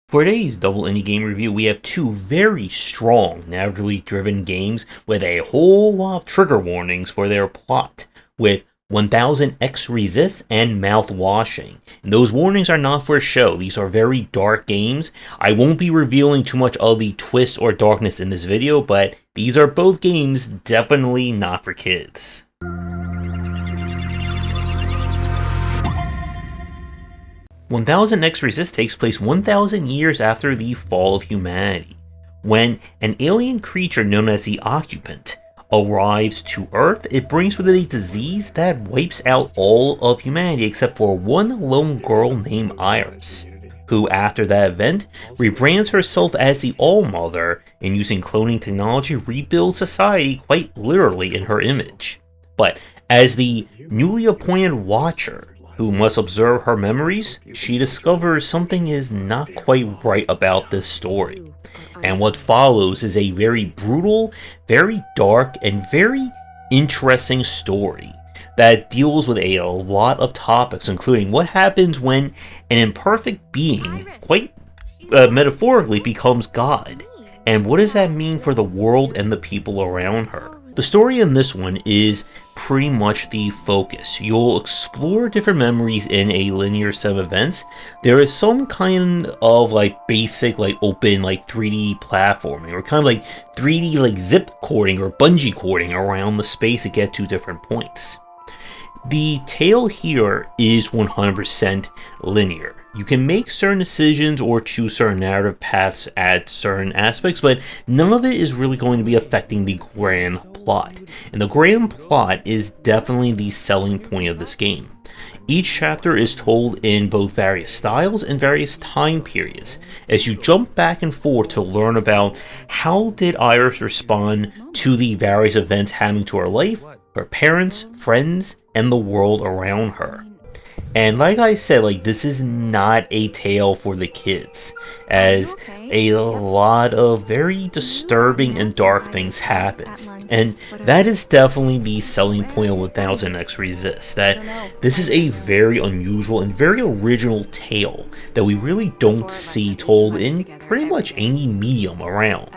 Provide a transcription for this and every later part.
For today's double indie game review, we have two very strong, narratively driven games with a whole lot of trigger warnings for their plot, with 1000XResist and Mouthwashing. And those warnings are not for show, these are very dark games. I won't be revealing too much of the twist or darkness in this video, but these are both games definitely not for kids. 1000XResist takes place 1,000 years after the fall of humanity, when an alien creature known as the Occupant arrives to Earth. It brings with it a disease that wipes out all of humanity except for one lone girl named Iris, who after that event rebrands herself as the All-Mother and using cloning technology rebuilds society quite literally in her image. But as the newly appointed Watcher, who must observe her memories, she discovers something is not quite right about this story. And what follows is a very brutal, very dark, and very interesting story that deals with a lot of topics, including what happens when an imperfect being, quite metaphorically, becomes God, and what does that mean for the world and the people around her. The story in this one is pretty much the focus. You'll explore different memories in a linear set of events. There is some kind of basic open 3D platforming, or kind of 3D zip cording or bungee cording around the space to get to different points. The tale here is 100% linear. You can make certain decisions or choose certain narrative paths at certain aspects, but none of it is really going to be affecting the grand plot. And the grand plot is definitely the selling point of this game. Each chapter is told in both various styles and various time periods, as you jump back and forth to learn about how did Iris respond to the various events happening to her life, her parents, friends, and the world around her. And like I said, this is not a tale for the kids, as a lot of very disturbing and dark things happen. And that is definitely the selling point of 1000XResist, that this is a very unusual and very original tale that we really don't see told in pretty much any medium around.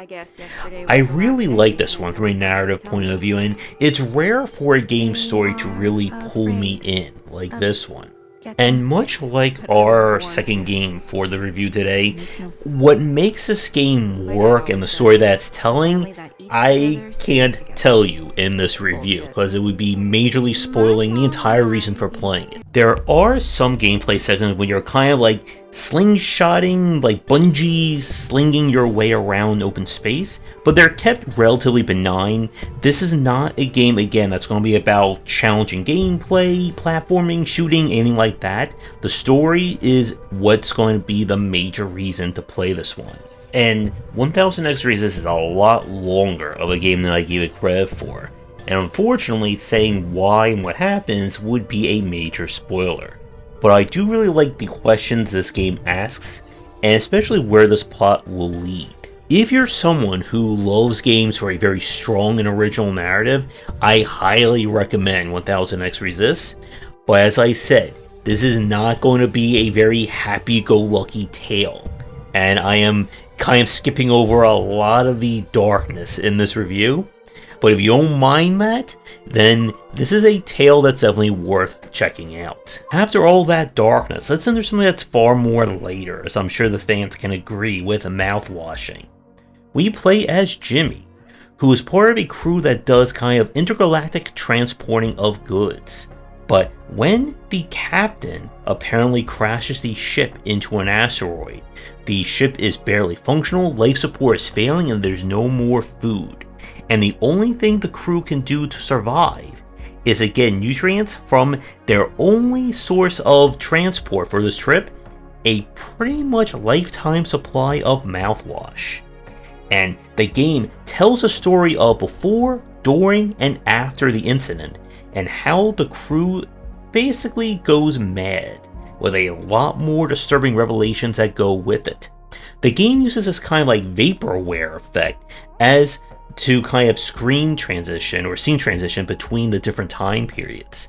I really like this one from a narrative point of view, and it's rare for a game story to really pull me in like this one. And much like our second game for the review today, what makes this game work and the story that it's telling, I can't tell you in this review, because it would be majorly spoiling the entire reason for playing it. There are some gameplay sections when you're kind of slingshotting, bungee slinging your way around open space, but they're kept relatively benign. This is not a game, again, that's going to be about challenging gameplay, platforming, shooting, anything like that. The story is what's going to be the major reason to play this one. And 1000XResist is a lot longer of a game than I gave it credit for. And unfortunately, saying why and what happens would be a major spoiler. But I do really like the questions this game asks, and especially where this plot will lead. If you're someone who loves games for a very strong and original narrative, I highly recommend 1000XResist. But as I said, this is not going to be a very happy-go-lucky tale. And I am kind of skipping over a lot of the darkness in this review. But if you don't mind that, then this is a tale that's definitely worth checking out. After all that darkness, let's enter something that's far more lighter, as I'm sure the fans can agree, with Mouthwashing. We play as Jimmy, who is part of a crew that does kind of intergalactic transporting of goods. But when the captain apparently crashes the ship into an asteroid, the ship is barely functional, life support is failing, and there's no more food. And the only thing the crew can do to survive is to get nutrients from their only source of transport for this trip, a pretty much lifetime supply of mouthwash. And the game tells a story of before, during, and after the incident, and how the crew basically goes mad, with a lot more disturbing revelations that go with it. The game uses this kind of vaporware effect as to kind of screen transition or scene transition between the different time periods.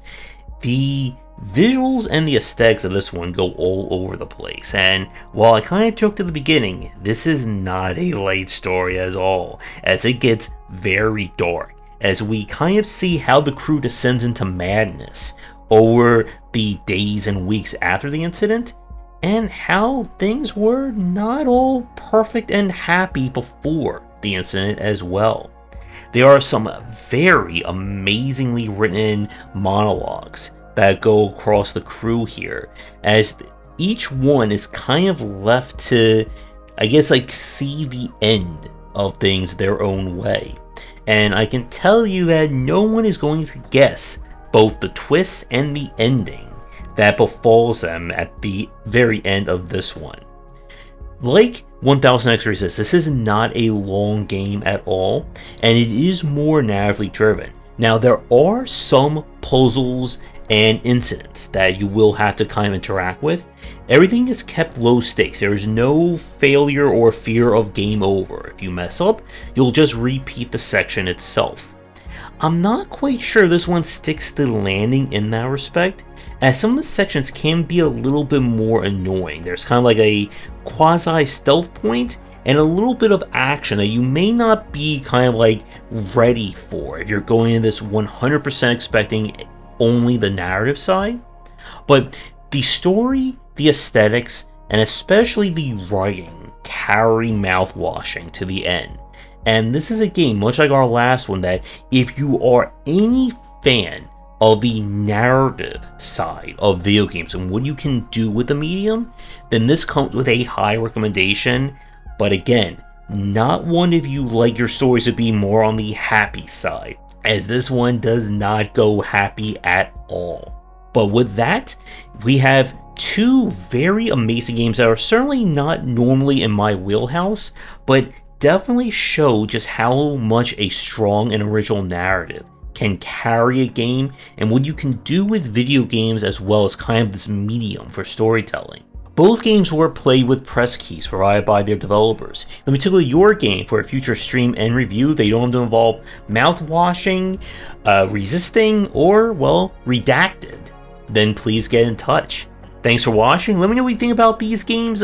The Visuals and the aesthetics of this one go all over the place, and while I kind of joked at the beginning, this is not a light story at all, as it gets very dark, as we kind of see how the crew descends into madness over the days and weeks after the incident, and how things were not all perfect and happy before the incident as well. There are some very amazingly written monologues that go across the crew here, as each one is kind of left to, I guess, like, see the end of things their own way. And I can tell you that no one is going to guess both the twists and the ending that befalls them at the very end of this one. Like 1000XResist, this is not a long game at all, and it is more narratively driven. Now, there are some puzzles and incidents that you will have to kind of interact with. Everything is kept low stakes. There is no failure or fear of game over. If you mess up, you'll just repeat the section itself. I'm not quite sure this one sticks to the landing in that respect, as some of the sections can be a little bit more annoying. There's kind of like a quasi stealth point and a little bit of action that you may not be kind of like ready for if you're going into this 100% expecting only the narrative side. But the story, the aesthetics, and especially the writing carry Mouthwashing to the end. And this is a game, much like our last one, that if you are any fan of the narrative side of video games and what you can do with the medium, then this comes with a high recommendation. But again, not one if you like your stories to be more on the happy side, as this one does not go happy at all. But with that, we have two very amazing games that are certainly not normally in my wheelhouse, but definitely show just how much a strong and original narrative can carry a game and what you can do with video games as well as kind of this medium for storytelling. Both games were played with press keys provided by their developers. Let me tailor your game for a future stream and review. They don't have to involve mouthwashing, resisting, or, well, redacted. Then please get in touch. Thanks for watching. Let me know what you think about these games.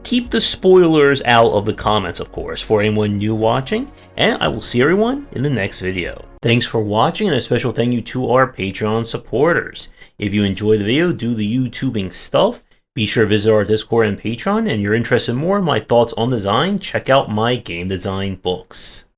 Keep the spoilers out of the comments, of course, for anyone new watching. And I will see everyone in the next video. Thanks for watching, and a special thank you to our Patreon supporters. If you enjoyed the video, do the YouTubing stuff. Be sure to visit our Discord and Patreon, and if you're interested in more in my thoughts on design, check out my game design books.